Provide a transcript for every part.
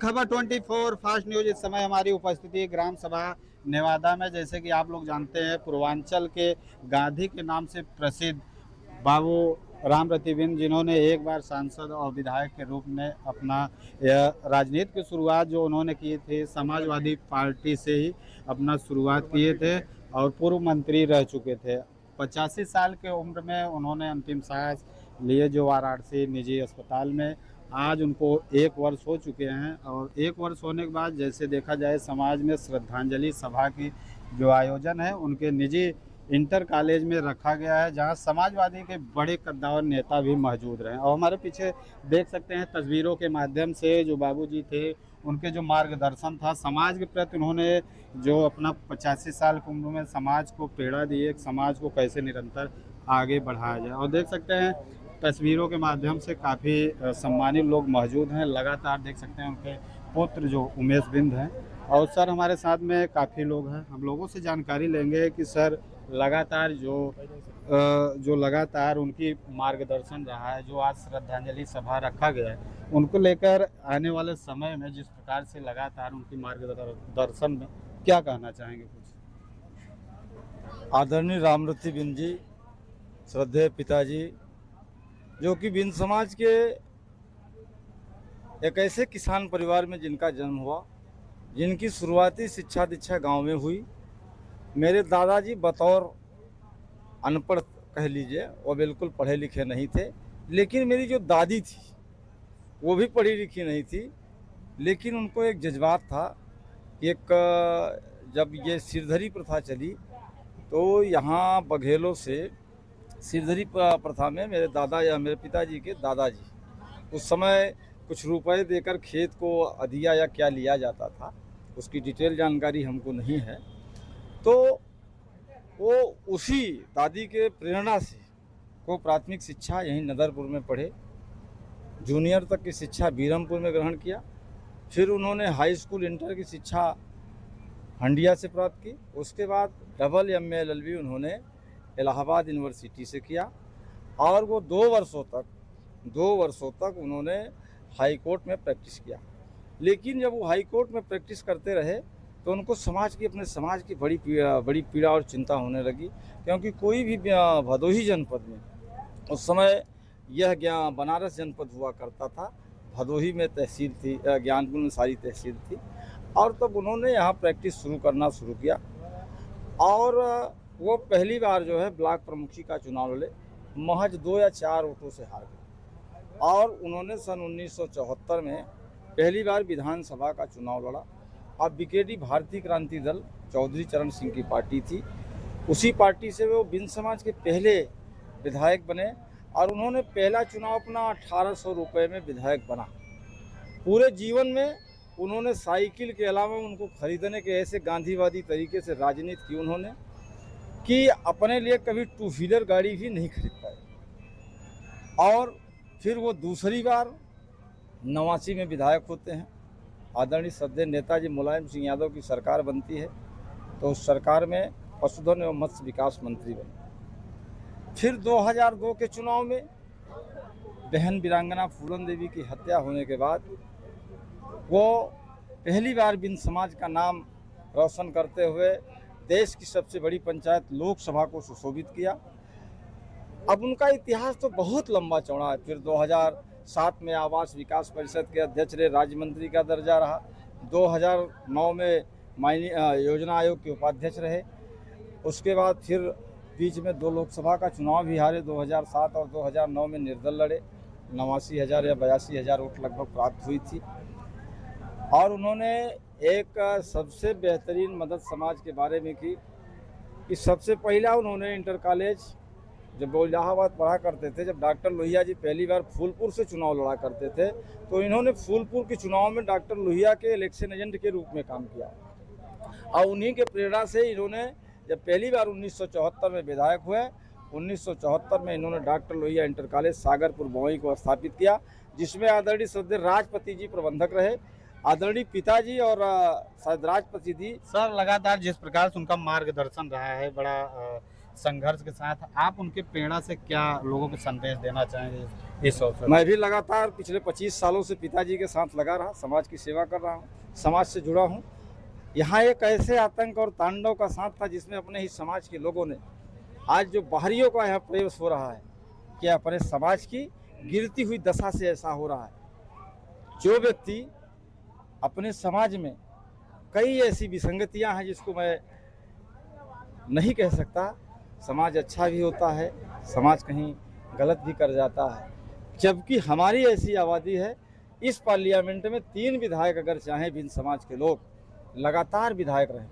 खबर 24 fast news. इस समय हमारी उपस्थिति ग्राम सभा नेवादा में। जैसे कि आप लोग जानते हैं, पूर्वांचल के गांधी के नाम से प्रसिद्ध बाबू राम रतिविंद, जिन्होंने एक बार सांसद और विधायक के रूप में अपना यह राजनीति की शुरुआत जो उन्होंने की थी, समाजवादी पार्टी से ही अपना शुरुआत किए थे और पूर्व मंत्री रह चुके थे। 85 साल के उम्र में उन्होंने अंतिम सांस लिए, जो वाराणसी निजी अस्पताल में। आज उनको 1 वर्ष हो चुके हैं और 1 वर्ष होने के बाद जैसे देखा जाए, समाज में श्रद्धांजलि सभा की जो आयोजन है उनके निजी इंटर कॉलेज में रखा गया है, जहां समाजवादी के बड़े कद्दावर नेता भी मौजूद रहे। और हमारे पीछे देख सकते हैं तस्वीरों के माध्यम से जो बाबूजी थे, उनके जो मार्गदर्शन था समाज के प्रति, उन्होंने जो अपना 85 साल की उम्र में समाज को प्रेरणा दी, एक समाज को कैसे निरंतर आगे बढ़ाया जाए। और देख सकते हैं तस्वीरों के माध्यम से काफ़ी सम्मानित लोग मौजूद हैं। लगातार देख सकते हैं उनके पुत्र जो उमेश बिंद हैं। और सर हमारे साथ में काफ़ी लोग हैं, हम लोगों से जानकारी लेंगे कि सर लगातार जो लगातार उनकी मार्गदर्शन रहा है, जो आज श्रद्धांजलि सभा रखा गया है, उनको लेकर आने वाले समय में जिस प्रकार से लगातार उनकी मार्गदर्शन में क्या कहना चाहेंगे कुछ? आदरणीय रामरति बिंद जी, श्रद्धेय पिताजी, जो कि बिंद समाज के एक ऐसे किसान परिवार में जिनका जन्म हुआ, जिनकी शुरुआती शिक्षा दीक्षा गांव में हुई। मेरे दादाजी बतौर अनपढ़ कह लीजिए, वो बिल्कुल पढ़े लिखे नहीं थे। लेकिन मेरी जो दादी थी वो भी पढ़ी लिखी नहीं थी, लेकिन उनको एक जज्बात था। एक जब ये सिरधरी प्रथा चली तो यहाँ बघेलों से सिरधरी प्रथा में मेरे दादा या मेरे पिताजी के दादाजी उस समय कुछ रुपए देकर खेत को अधिया या क्या लिया जाता था, उसकी डिटेल जानकारी हमको नहीं है। तो वो उसी दादी के प्रेरणा से को प्राथमिक शिक्षा यहीं नदरपुर में पढ़े, जूनियर तक की शिक्षा बीरमपुर में ग्रहण किया। फिर उन्होंने हाई स्कूल इंटर की शिक्षा हंडिया से प्राप्त की। उसके बाद डबल MA LLB उन्होंने इलाहाबाद यूनिवर्सिटी से किया और वो 2 वर्षों तक उन्होंने हाई कोर्ट में प्रैक्टिस किया। लेकिन जब वो हाई कोर्ट में प्रैक्टिस करते रहे तो उनको अपने समाज की बड़ी पीड़ा और चिंता होने लगी, क्योंकि कोई भी भदोही जनपद में उस समय यह बनारस जनपद हुआ करता था, भदोही में तहसील थी, ज्ञानपुर में सारी तहसील थी। और तब उन्होंने यहाँ प्रैक्टिस शुरू किया और वो पहली बार जो है ब्लॉक प्रमुखी का चुनाव लड़े, महज 2 या 4 वोटों से हार गए। और उन्होंने सन 1974 में पहली बार विधानसभा का चुनाव लड़ा। अब बीकेडी भारतीय क्रांति दल चौधरी चरण सिंह की पार्टी थी, उसी पार्टी से वो बिंद समाज के पहले विधायक बने और उन्होंने पहला चुनाव अपना 1800 रुपये में विधायक बना। पूरे जीवन में उन्होंने साइकिल के अलावा उनको खरीदने के ऐसे गांधीवादी तरीके से राजनीति की उन्होंने कि अपने लिए कभी 2 व्हीलर गाड़ी भी नहीं खरीद पाए। और फिर वो दूसरी बार 89 में विधायक होते हैं। आदरणीय श्रद्धेय नेताजी मुलायम सिंह यादव की सरकार बनती है तो उस सरकार में पशुधन एवं मत्स्य विकास मंत्री बने। फिर 2002 के चुनाव में बहन वीरांगना फूलन देवी की हत्या होने के बाद वो पहली बार बिंद समाज का नाम रोशन करते हुए देश की सबसे बड़ी पंचायत लोकसभा को सुशोभित किया। अब उनका इतिहास तो बहुत लंबा चौड़ा है। फिर 2007 में आवास विकास परिषद के अध्यक्ष रहे, राज्य मंत्री का दर्जा रहा। 2009 में योजना आयोग के उपाध्यक्ष रहे। उसके बाद फिर बीच में 2 लोकसभा का चुनाव भी हारे, 2007 और 2009 में निर्दल लड़े। 89,000 या 82,000 वोट लगभग प्राप्त हुई थी। और उन्होंने एक सबसे बेहतरीन मदद समाज के बारे में की कि सबसे पहला उन्होंने इंटर कॉलेज, जब वो इलाहाबाद पढ़ा करते थे, जब डॉक्टर लोहिया जी पहली बार फूलपुर से चुनाव लड़ा करते थे तो इन्होंने फूलपुर के चुनाव में डॉक्टर लोहिया के इलेक्शन एजेंट के रूप में काम किया। और उन्हीं के प्रेरणा से इन्होंने जब पहली बार 1974 में विधायक हुए, 1974 में इन्होंने doctor Lohia inter college Sagarpur Baui को स्थापित किया, जिसमें आदरणीय श्रद्धेय राजपति जी प्रबंधक रहे, आदरणीय पिताजी और शायद राजपति जी। सर लगातार जिस प्रकार से उनका मार्गदर्शन रहा है, बड़ा संघर्ष के साथ आप उनके प्रेरणा से क्या लोगों को संदेश देना चाहेंगे इस अवसर मैं भी लगातार पिछले 25 सालों से पिताजी के साथ लगा रहा, समाज की सेवा कर रहा हूँ, समाज से जुड़ा हूँ। यहाँ एक ऐसे आतंक और तांडव का साथ था जिसमें अपने ही समाज के लोगों ने, आज जो बाहरियों का यहाँ प्रवेश हो रहा है कि अपने समाज की गिरती हुई दशा से ऐसा हो रहा है। जो व्यक्ति अपने समाज में कई ऐसी विसंगतियाँ हैं जिसको मैं नहीं कह सकता, समाज अच्छा भी होता है, समाज कहीं गलत भी कर जाता है, जबकि हमारी ऐसी आबादी है। इस पार्लियामेंट में 3 विधायक अगर चाहें बिन समाज के लोग लगातार विधायक रहें।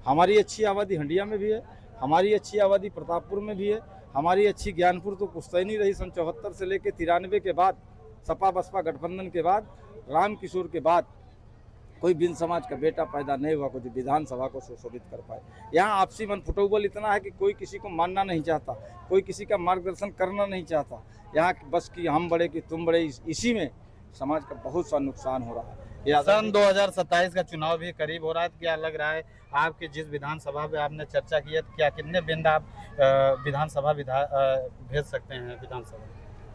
हमारी अच्छी आबादी हंडिया में भी है, हमारी अच्छी आबादी प्रतापपुर में भी है, हमारी अच्छी ज्ञानपुर तो पुश्तैनी रही सन 74 से लेकर 93 के बाद, सपा बसपा गठबंधन के बाद, राम किशोर के बाद कोई बिन समाज का बेटा पैदा नहीं हुआ, कोई विधानसभा को सुशोभित कर पाए। यहाँ आपसी मन फुटबॉल इतना है कि कोई किसी को मानना नहीं चाहता, कोई किसी का मार्गदर्शन करना नहीं चाहता। यहाँ बस कि हम बड़े कि तुम बड़े, इसी में समाज का बहुत सा नुकसान हो रहा है। सन 2027 का चुनाव भी करीब हो रहा है, तो क्या लग रहा है आपके जिस विधानसभा पे आपने चर्चा की है, तो क्या कितने बिंद आप विधानसभा भेज सकते हैं विधानसभा?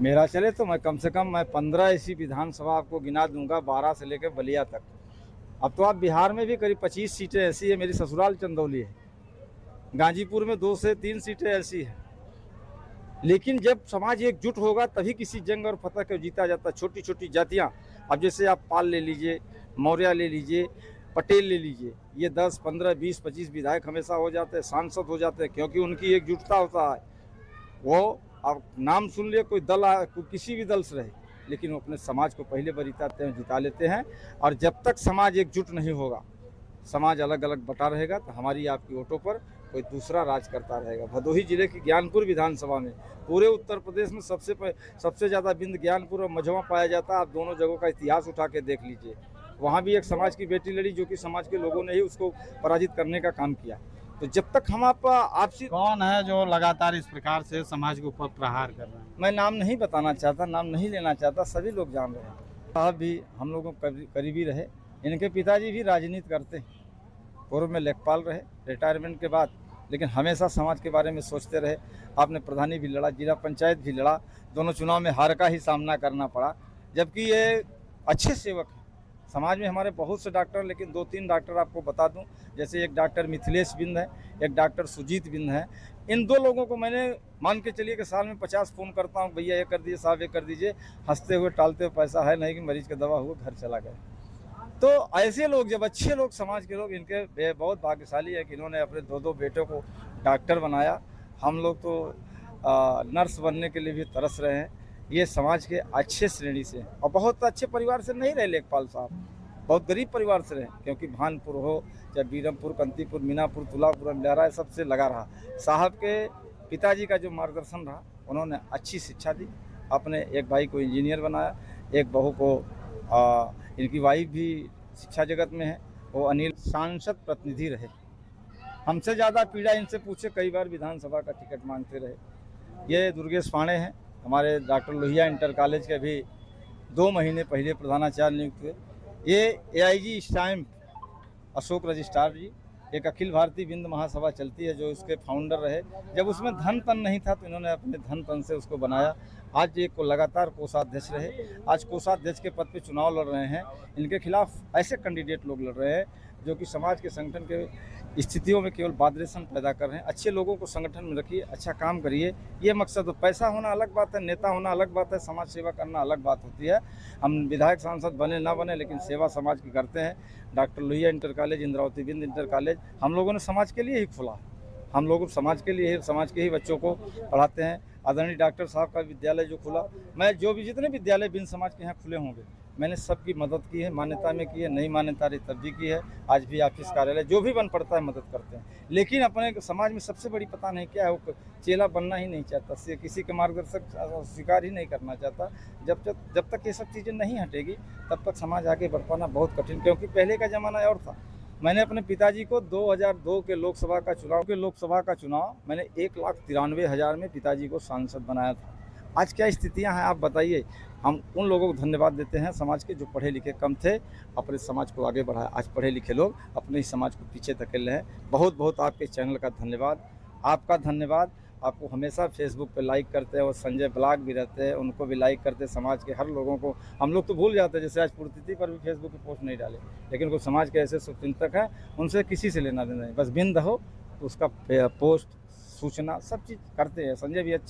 मेरा चले तो मैं कम से कम 15 ऐसी विधानसभा आपको गिना दूंगा, 12 से लेकर बलिया तक। अब तो आप बिहार में भी करीब 25 सीटें ऐसी है, मेरी ससुराल चंदौली है, गाजीपुर में 2 से 3 सीटें ऐसी है। लेकिन जब समाज एकजुट होगा तभी किसी जंग और फतह को जीता जाता है। छोटी छोटी जातियाँ, अब जैसे आप पाल ले लीजिए, मौर्य ले लीजिए, पटेल ले लीजिए, ये 10, 15, 20, 25 विधायक हमेशा हो जाते हैं, सांसद हो जाते हैं, क्योंकि उनकी एकजुटता होता है। वो अब नाम सुन लिए, कोई दल किसी भी दल से रहे, लेकिन वो अपने समाज को पहले बरिताते हैं, जिता लेते हैं। और जब तक समाज एकजुट नहीं होगा, समाज अलग अलग बटा रहेगा, तो हमारी आपकी वोटों पर कोई दूसरा राज करता रहेगा। भदोही जिले की ज्ञानपुर विधानसभा में पूरे उत्तर प्रदेश में सबसे ज़्यादा बिंद ज्ञानपुर और मझवा पाया जाता है। आप दोनों जगहों का इतिहास उठा के देख लीजिए। वहाँ भी एक समाज की बेटी लड़ी, जो कि समाज के लोगों ने ही उसको पराजित करने का काम किया। तो जब तक हम आपसी, कौन है जो लगातार इस प्रकार से समाज के ऊपर प्रहार कर रहे हैं? मैं नाम नहीं बताना चाहता, नाम नहीं लेना चाहता, सभी लोग जान रहे हैं। साहब भी हम लोगों करीबी रहे, इनके पिताजी भी राजनीति करते हैं, पूर्व में लेखपाल रहे रिटायरमेंट के बाद, लेकिन हमेशा समाज के बारे में सोचते रहे। आपने प्रधानी भी लड़ा, जिला पंचायत भी लड़ा, दोनों चुनाव में हार का ही सामना करना पड़ा, जबकि ये अच्छे सेवक हैं। समाज में हमारे बहुत से डॉक्टर, लेकिन 2-3 डॉक्टर आपको बता दूं, जैसे एक डॉक्टर मिथिलेश बिंद है, एक डॉक्टर सुजीत बिंद है। इन 2 लोगों को मैंने, मान के चलिए कि साल में 50 फ़ोन करता हूं, भैया ये कर दीजिए, साहब ये कर दीजिए, हंसते हुए टालते हुए, पैसा है नहीं कि मरीज का दवा हुआ, घर चला गया। तो ऐसे लोग, जब अच्छे लोग, समाज के लोग, इनके बहुत भाग्यशाली है कि इन्होंने अपने 2-2 बेटों को डॉक्टर बनाया। हम लोग तो नर्स बनने के लिए भी तरस रहे हैं। ये समाज के अच्छे श्रेणी से हैं, और बहुत अच्छे परिवार से नहीं रहे लेखपाल साहब, बहुत गरीब परिवार से रहे, क्योंकि भानपुर हो चाहे बीरमपुर, कंतीपुर, मीनापुर, तुलापुर, अंडारा, सबसे लगा रहा। साहब के पिताजी का जो मार्गदर्शन रहा, उन्होंने अच्छी शिक्षा दी, अपने एक भाई को इंजीनियर बनाया, एक बहू को, इनकी वाइफ भी शिक्षा जगत में है, वो अनिल सांसद प्रतिनिधि रहे। हमसे ज़्यादा पीड़ा इनसे पूछे, कई बार विधानसभा का टिकट मांगते रहे। ये दुर्गेश पांडे हैं, हमारे डॉक्टर लोहिया इंटर कॉलेज के अभी 2 महीने पहले प्रधानाचार्य नियुक्त हुए। ये AIG स्टैम्प अशोक रजिस्ट्रार जी, एक अखिल भारतीय बिंद महासभा चलती है, जो उसके फाउंडर रहे। जब उसमें धन तन नहीं था, तो इन्होंने अपने धन तन से उसको बनाया। आज एक को लगातार कोषाध्यक्ष रहे, आज कोषाध्यक्ष के पद पे चुनाव लड़ रहे हैं। इनके खिलाफ ऐसे कैंडिडेट लोग लड़ रहे हैं जो कि समाज के संगठन के स्थितियों में केवल वादरेशन पैदा कर रहे हैं। अच्छे लोगों को संगठन में रखिए, अच्छा काम करिए, ये मकसद हो। पैसा होना अलग बात है, नेता होना अलग बात है, समाज सेवा करना अलग बात होती है। हम विधायक सांसद बने ना बने, लेकिन सेवा समाज की करते हैं। Doctor Lohia inter college, Indravati Bind inter college हम लोगों ने समाज के लिए ही खोला। हम लोग समाज के लिए ही, समाज के ही बच्चों को पढ़ाते हैं। आदरणीय डॉक्टर साहब का विद्यालय जो खुला, मैं जो भी जितने विद्यालय बिन समाज के यहाँ खुले होंगे, मैंने सबकी मदद की है, मान्यता में की है, नहीं मान्यता रही तब भी की है। आज भी ऑफिस कार्यालय जो भी बन पड़ता है मदद करते हैं। लेकिन अपने समाज में सबसे बड़ी पता नहीं क्या है, वो चेला बनना ही नहीं चाहता, किसी के मार्गदर्शक स्वीकार ही नहीं करना चाहता। जब तक ये सब चीज़ें नहीं हटेगी, तब तक समाज आगे बढ़ पाना बहुत कठिन, क्योंकि पहले का ज़माना और था। मैंने अपने पिताजी को 2002 के लोकसभा का चुनाव मैंने 1,93,000 में पिताजी को सांसद बनाया था। आज क्या स्थितियां हैं आप बताइए। हम उन लोगों को धन्यवाद देते हैं समाज के, जो पढ़े लिखे कम थे, अपने समाज को आगे बढ़ाया। आज पढ़े लिखे लोग अपने ही समाज को पीछे धकेल रहे हैं। बहुत बहुत आपके चैनल का धन्यवाद। आपका धन्यवाद। आपको हमेशा फेसबुक पे लाइक करते हैं और संजय ब्लॉग भी रहते हैं, उनको भी लाइक करते हैं। समाज के हर लोगों को हम लोग तो भूल जाते हैं, जैसे आज पुण्यतिथि पर भी फेसबुक पे पोस्ट नहीं डाले, लेकिन वो समाज के ऐसे शुभचिंतक हैं, उनसे किसी से लेना देना नहीं, बस बिंद हो तो उसका पोस्ट सूचना सब चीज़ करते हैं। संजय भी अच्छे